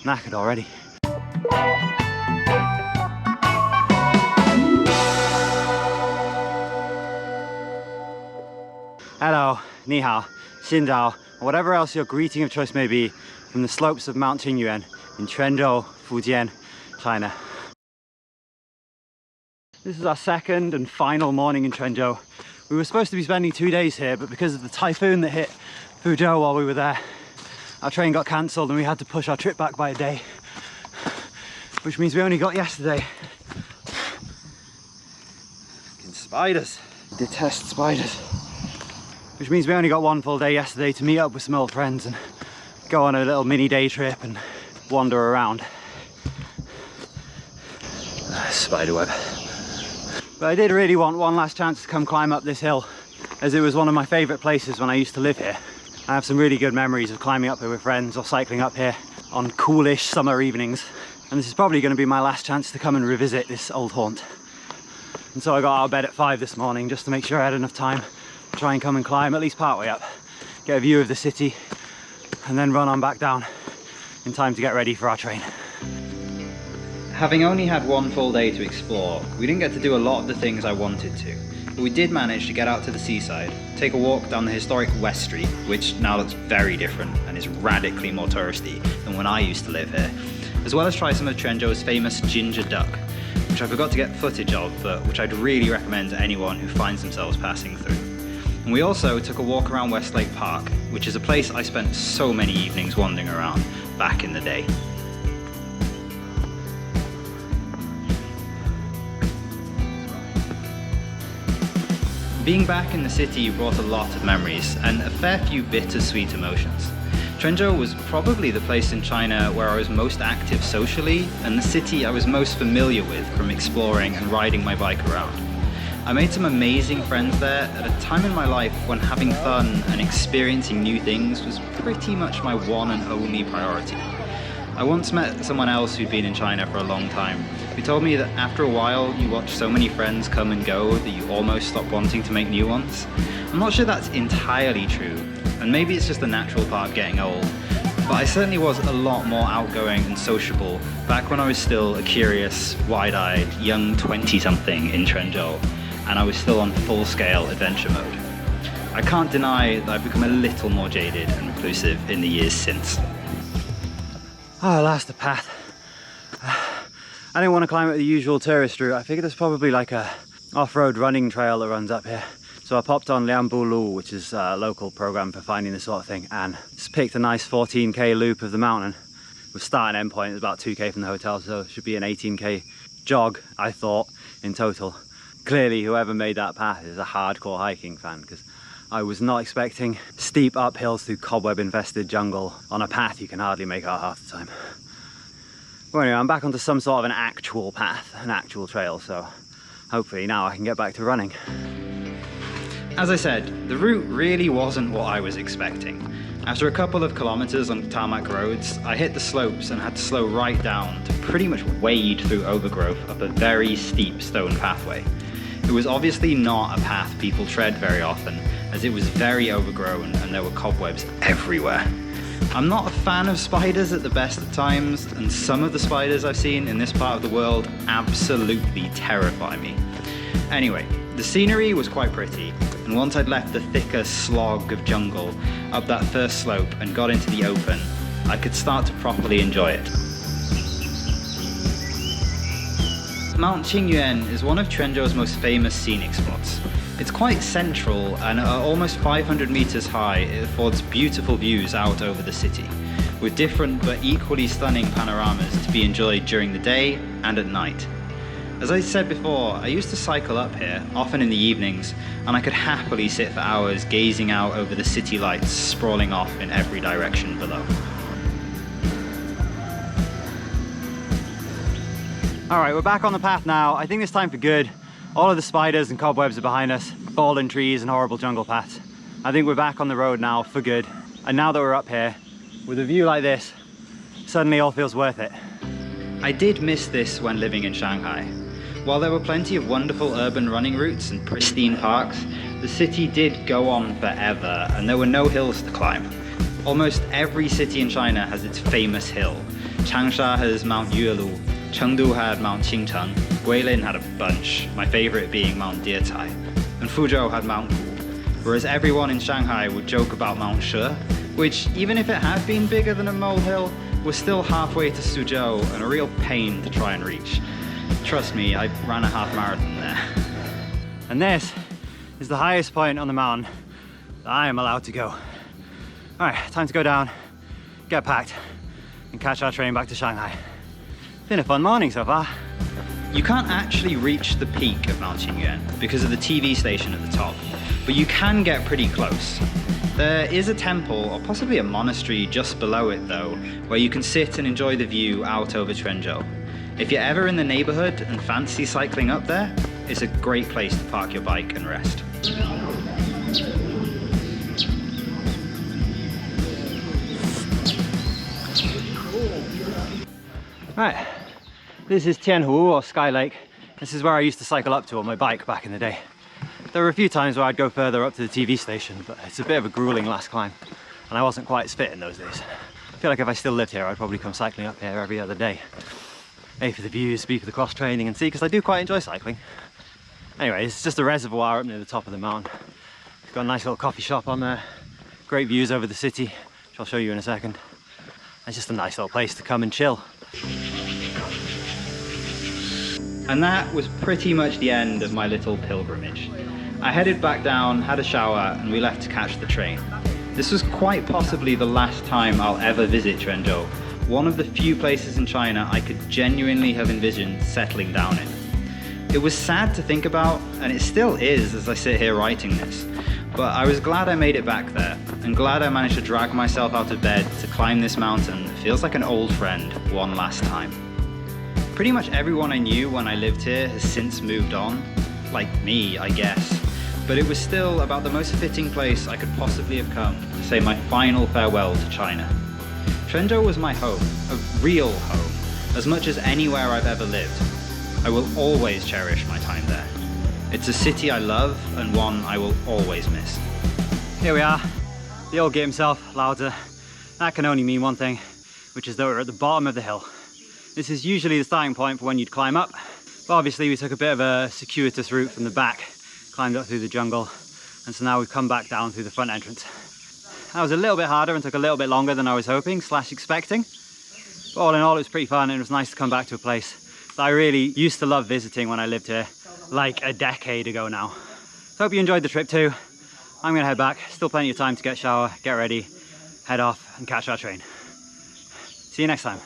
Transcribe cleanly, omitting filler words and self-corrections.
knackered already. Hello, ni hao, xin zhao, or whatever else your greeting of choice may be, from the slopes of Mount Qingyuan in Quanzhou, Fujian, China. This is our second and final morning in Quanzhou. We were supposed to be spending 2 days here, but because of the typhoon that hit Fuzhou while we were there, our train got cancelled and we had to push our trip back by a day, which means we only got yesterday. Fucking spiders. I detest spiders. Which means we only got 1 full day yesterday to meet up with some old friends and go on a little mini day trip and wander around. Spiderweb. But I did really want one last chance to come climb up this hill, as it was one of my favourite places when I used to live here. I have some really good memories of climbing up here with friends or cycling up here on coolish summer evenings. And this is probably going to be my last chance to come and revisit this old haunt. And so I got out of bed at 5 this morning just to make sure I had enough time to try and come and climb at least partway up, get a view of the city, and then run on back down in time to get ready for our train. Having only had 1 full day to explore, we didn't get to do a lot of the things I wanted to. But we did manage to get out to the seaside, take a walk down the historic West Street, which now looks very different and is radically more touristy than when I used to live here, as well as try some of Quanzhou's famous ginger duck, which I forgot to get footage of, but which I'd really recommend to anyone who finds themselves passing through. And we also took a walk around Westlake Park, which is a place I spent so many evenings wandering around back in the day. Being back in the city brought a lot of memories and a fair few bittersweet emotions. Quanzhou was probably the place in China where I was most active socially, and the city I was most familiar with from exploring and riding my bike around. I made some amazing friends there at a time in my life when having fun and experiencing new things was pretty much my one and only priority. I once met someone else who'd been in China for a long time, who told me that after a while you watch so many friends come and go that you almost stop wanting to make new ones. I'm not sure that's entirely true, and maybe it's just a natural part of getting old, but I certainly was a lot more outgoing and sociable back when I was still a curious, wide-eyed, young 20-something in Quanzhou, and I was still on full-scale adventure mode. I can't deny that I've become a little more jaded and reclusive in the years since. Oh, at last, a path. I didn't want to climb up the usual tourist route. I figured there's probably like a off-road running trail that runs up here. So I popped on Lianbulu, which is a local program for finding this sort of thing, and just picked a nice 14k loop of the mountain. With start and end point is about 2k from the hotel, so it should be an 18k jog, I thought, in total. Clearly, whoever made that path is a hardcore hiking fan, because I was not expecting steep uphills through cobweb-infested jungle on a path you can hardly make out half the time. Well, anyway, I'm back onto some sort of an actual path, an actual trail, so hopefully now I can get back to running. As I said, the route really wasn't what I was expecting. After a couple of kilometers on tarmac roads, I hit the slopes and had to slow right down to pretty much wade through overgrowth up a very steep stone pathway. It was obviously not a path people tread very often, as it was very overgrown and there were cobwebs everywhere. I'm not a fan of spiders at the best of times, and some of the spiders I've seen in this part of the world absolutely terrify me. Anyway, the scenery was quite pretty, and once I'd left the thicker slog of jungle up that first slope and got into the open, I could start to properly enjoy it. Mount Qingyuan is one of Quanzhou's most famous scenic spots. It's quite central, and at almost 500 meters high, it affords beautiful views out over the city, with different but equally stunning panoramas to be enjoyed during the day and at night. As I said before, I used to cycle up here, often in the evenings, and I could happily sit for hours gazing out over the city lights sprawling off in every direction below. Alright, we're back on the path now. I think it's time for good. All of the spiders and cobwebs are behind us, fallen trees and horrible jungle paths. I think we're back on the road now for good. And now that we're up here, with a view like this, suddenly all feels worth it. I did miss this when living in Shanghai. While there were plenty of wonderful urban running routes and pristine parks, the city did go on forever and there were no hills to climb. Almost every city in China has its famous hill. Changsha has Mount Yuelu, Chengdu had Mount Qingcheng, Guilin had a bunch, my favorite being Mount Diecai, and Fuzhou had Mount Gu. Whereas everyone in Shanghai would joke about Mount She, which, even if it had been bigger than a molehill, was still halfway to Suzhou and a real pain to try and reach. Trust me, I ran a half marathon there. And this is the highest point on the mountain that I am allowed to go. All right, time to go down, get packed, and catch our train back to Shanghai. Been a fun morning so far. You can't actually reach the peak of Mount Qingyuan because of the TV station at the top, but you can get pretty close. There is a temple, or possibly a monastery just below it though, where you can sit and enjoy the view out over Quanzhou. If you're ever in the neighborhood and fancy cycling up there, it's a great place to park your bike and rest. Right, this is Tianhu, or Sky Lake. This is where I used to cycle up to on my bike back in the day. There were a few times where I'd go further up to the TV station, but it's a bit of a grueling last climb, and I wasn't quite as fit in those days. I feel like if I still lived here, I'd probably come cycling up here every other day. A, for the views, B, for the cross training, and C, because I do quite enjoy cycling. Anyway, it's just a reservoir up near the top of the mountain. It's got a nice little coffee shop on there, great views over the city, which I'll show you in a second. It's just a nice little place to come and chill. And that was pretty much the end of my little pilgrimage. I headed back down, had a shower, and we left to catch the train. This was quite possibly the last time I'll ever visit Quanzhou, one of the few places in China I could genuinely have envisioned settling down in. It was sad to think about, and it still is as I sit here writing this, but I was glad I made it back there, and glad I managed to drag myself out of bed to climb this mountain that feels like an old friend one last time. Pretty much everyone I knew when I lived here has since moved on, like me, I guess, but it was still about the most fitting place I could possibly have come to say my final farewell to China. Quanzhou was my home, a real home, as much as anywhere I've ever lived. I will always cherish my time there. It's a city I love and one I will always miss. Here we are, the old gate himself, Lao-Tzu. That can only mean one thing, which is that we're at the bottom of the hill. This is usually the starting point for when you'd climb up, but obviously we took a bit of a circuitous route from the back, climbed up through the jungle, and so now we've come back down through the front entrance. That was a little bit harder and took a little bit longer than I was hoping / expecting, but all in all it was pretty fun, and it was nice to come back to a place that I really used to love visiting when I lived here, like a decade ago now. So hope you enjoyed the trip too. I'm gonna head back, still plenty of time to get a shower, get ready, head off and catch our train. See you next time.